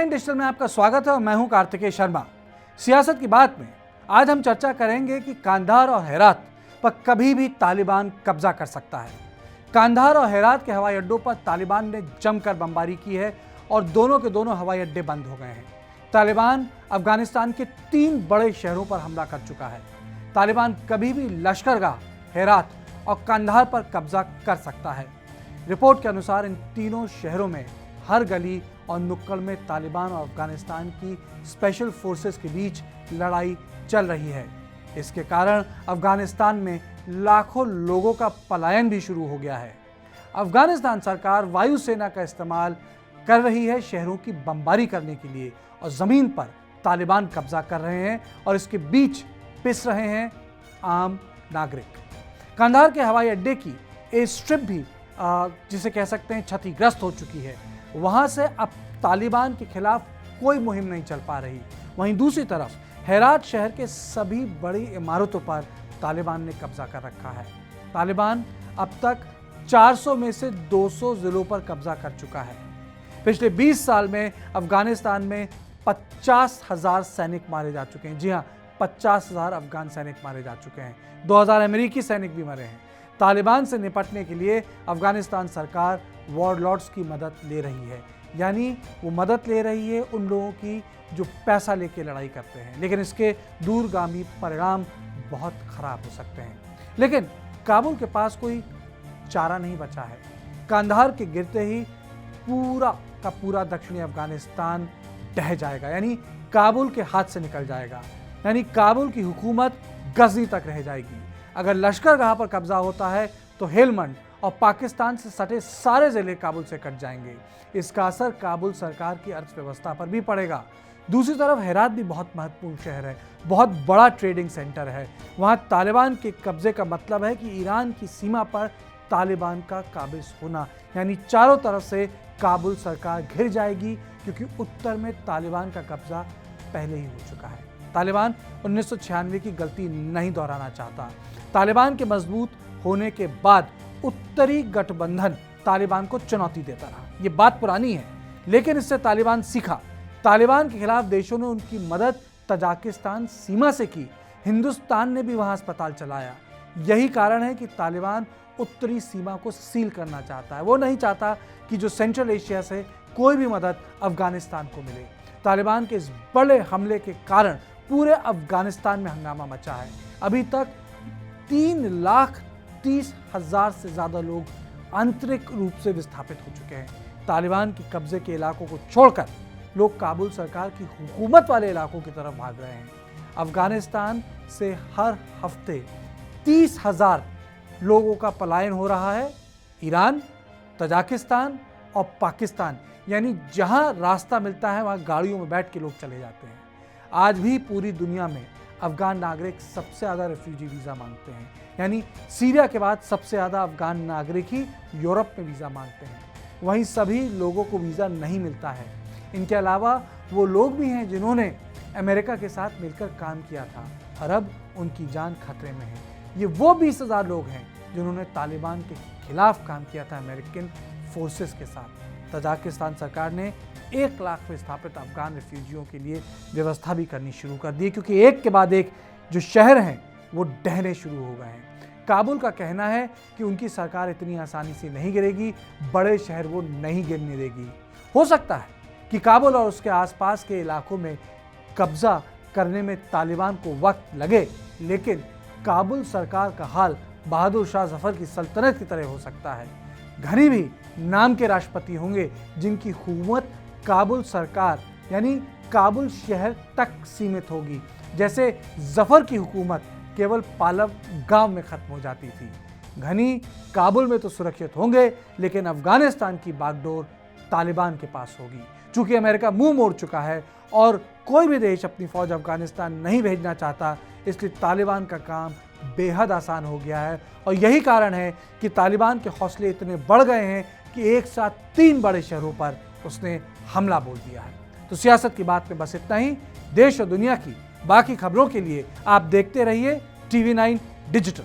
TV9 digital में आपका स्वागत है और मैं हूं कार्तिकेय शर्मा। सियासत की बात में आज हम चर्चा करेंगे कि कांधार और हेरात पर कभी भी तालिबान कब्जा कर सकता है। कांधार और हेरात के हवाई अड्डों पर तालिबान ने जमकर बमबारी की है और दोनों के दोनों हवाई अड्डे बंद हो गए हैं। तालिबान अफगानिस्तान के 3 बड़े शहरों पर हमला कर चुका है। तालिबान कभी भी लश्करगाह, हेरात और कांधार पर कब्जा कर सकता है। रिपोर्ट के अनुसार इन तीनों शहरों में हर गली और नुक्कड़ में तालिबान और अफगानिस्तान की स्पेशल फोर्सेस के बीच लड़ाई चल रही है। इसके कारण अफगानिस्तान में लाखों लोगों का पलायन भी शुरू हो गया है। अफगानिस्तान सरकार वायुसेना का इस्तेमाल कर रही है शहरों की बमबारी करने के लिए और ज़मीन पर तालिबान कब्जा कर रहे हैं और इसके बीच पिस रहे हैं आम नागरिक। कांधार के हवाई अड्डे की एयर स्ट्रिप भी जिसे कह सकते हैं क्षतिग्रस्त हो चुकी है। वहां से अब तालिबान के खिलाफ कोई मुहिम नहीं चल पा रही। वहीं दूसरी तरफ हेरात शहर के सभी बड़ी इमारतों पर तालिबान ने कब्जा कर रखा है। तालिबान अब तक 400 में से 200 जिलों पर कब्जा कर चुका है। पिछले 20 साल में अफगानिस्तान में 50,000 सैनिक मारे जा चुके हैं। जी हाँ, 50,000 अफगान सैनिक मारे जा चुके हैं। 2000 अमेरिकी सैनिक भी मरे हैं। तालिबान से निपटने के लिए अफगानिस्तान सरकार वॉरलॉर्ड्स की मदद ले रही है, यानी वो मदद ले रही है उन लोगों की जो पैसा लेके लड़ाई करते हैं, लेकिन इसके दूरगामी परिणाम बहुत खराब हो सकते हैं। लेकिन काबुल के पास कोई चारा नहीं बचा है। कांधार के गिरते ही पूरा का पूरा दक्षिणी अफगानिस्तान ढह जाएगा, यानी काबुल के हाथ से निकल जाएगा, यानी काबुल की हुकूमत गजनी तक रह जाएगी। अगर लश्करगाह पर कब्जा होता है तो हेलमंड और पाकिस्तान से सटे सारे जिले काबुल से कट जाएंगे। इसका असर काबुल सरकार की अर्थव्यवस्था पर भी पड़ेगा। दूसरी तरफ हेरात भी बहुत महत्वपूर्ण शहर है, बहुत बड़ा ट्रेडिंग सेंटर है। वहां तालिबान के कब्जे का मतलब है कि ईरान की सीमा पर तालिबान का काबिज होना, यानी चारों तरफ से काबुल सरकार घिर जाएगी, क्योंकि उत्तर में तालिबान का कब्जा पहले ही हो चुका है। तालिबान 1996 की गलती नहीं दोहराना चाहता। तालिबान के मजबूत होने के बाद उत्तरी गठबंधन तालिबान को चुनौती देता रहा। ये बात पुरानी है, लेकिन इससे तालिबान सीखा। तालिबान के खिलाफ देशों ने उनकी मदद तजाकिस्तान सीमा से की। हिंदुस्तान ने भी वहां अस्पताल चलाया। यही कारण है कि तालिबान उत्तरी सीमा को सील करना चाहता है। वो नहीं चाहता कि जो सेंट्रल एशिया से कोई भी मदद अफगानिस्तान को मिले। तालिबान के इस बड़े हमले के कारण पूरे अफगानिस्तान में हंगामा मचा है। अभी तक 3,30,000 से ज़्यादा लोग आंतरिक रूप से विस्थापित हो चुके हैं। तालिबान के कब्जे के इलाकों को छोड़कर लोग काबुल सरकार की हुकूमत वाले इलाकों की तरफ भाग रहे हैं। अफगानिस्तान से हर हफ्ते 30,000 लोगों का पलायन हो रहा है। ईरान, तजाकिस्तान और पाकिस्तान, यानी जहां रास्ता मिलता है वहां गाड़ियों में बैठ के लोग चले जाते हैं। आज भी पूरी दुनिया में अफगान नागरिक सबसे ज़्यादा रेफ्यूजी वीज़ा मांगते हैं, यानी सीरिया के बाद सबसे ज़्यादा अफगान नागरिक ही यूरोप में वीज़ा मांगते हैं। वहीं सभी लोगों को वीज़ा नहीं मिलता है। इनके अलावा वो लोग भी हैं जिन्होंने अमेरिका के साथ मिलकर काम किया था और अब उनकी जान खतरे में है। ये वो 20,000 लोग हैं जिन्होंने तालिबान के खिलाफ काम किया था अमेरिकन फोर्सेस के साथ। तजाकिस्तान सरकार ने 1 लाख विस्थापित अफगान रिफ्यूजियों के लिए व्यवस्था भी करनी शुरू कर दी, क्योंकि एक के बाद एक जो शहर हैं वो ढहने शुरू हो गए हैं। काबुल का कहना है कि उनकी सरकार इतनी आसानी से नहीं गिरेगी, बड़े शहर वो नहीं गिरने देगी। हो सकता है कि काबुल और उसके आसपास के इलाकों में कब्जा करने में तालिबान को वक्त लगे, लेकिन काबुल सरकार का हाल बहादुर शाह जफर की सल्तनत की तरह हो सकता है। घनी भी नाम के राष्ट्रपति होंगे जिनकी हुकूमत काबुल सरकार यानी काबुल शहर तक सीमित होगी। जैसे जफर की हुकूमत केवल पालव गांव में खत्म हो जाती थी। घनी काबुल में तो सुरक्षित होंगे, लेकिन अफगानिस्तान की बागडोर तालिबान के पास होगी। चूंकि अमेरिका मुंह मोड़ चुका है और कोई भी देश अपनी फौज अफगानिस्तान नहीं भेजना चाहता, इसलिए तालिबान का काम बेहद आसान हो गया है। और यही कारण है कि तालिबान के हौसले इतने बढ़ गए हैं कि एक साथ 3 बड़े शहरों पर उसने हमला बोल दिया है। तो सियासत की बात में बस इतना ही। देश और दुनिया की बाकी खबरों के लिए आप देखते रहिए TV9 डिजिटल।